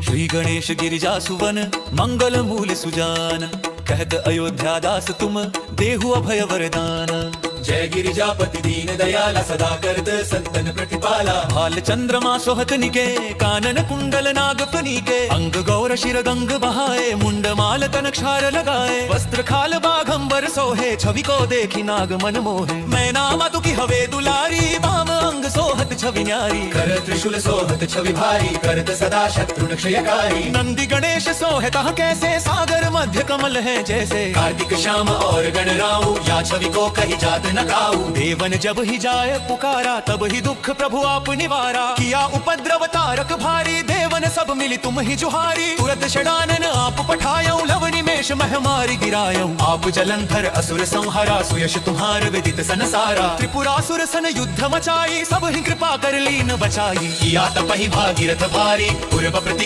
श्री गणेश गिरिजा सुवन मंगल मूल सुजान, कहत अयोध्या दास तुम देहु अभय वरदान। जय गिरिजापति दीन दयाला, सदा करत संतन प्रतिपाला। भाल चंद्रमा सोहत निके, कानन कुंडल नाग फनीके। अंग गौर शिर गंग बहाए, मुंड माल तन क्षार लगाए। वस्त्र खाल बाघंबर सोहे, छवि को देखी नाग मन मोहे। मैं नामा तु की हवे दुलारी, बाम अंग सोहत छवि न्यारी। कर त्रिशूल सोहत छवि भारी, करत सदा शत्रु क्षयकारी। नंदी गणेश सोहे तह कैसे, सागर मध्य कमल है जैसे। कार्तिक श्याम और गणराऊ, या छवि को कही जात न काऊ। देवन जब ही जाय पुकारा, तब ही दुख प्रभु आप निवारा। किया उपद्रव तारक भारी, देवन सब मिली तुम ही जुहारी। तुरत षडानन आप पठायऊ, लव निमेष मह मारी गिरायऊ। आप जलंधर असुर संहारा, सुयश तुम्हार विदित संसारा। त्रिपुरासुर सन युद्ध मचाई, सब ही कृपा कर लीन बचाई। किया तपहि भागीरथ भारी, पूर्व प्रति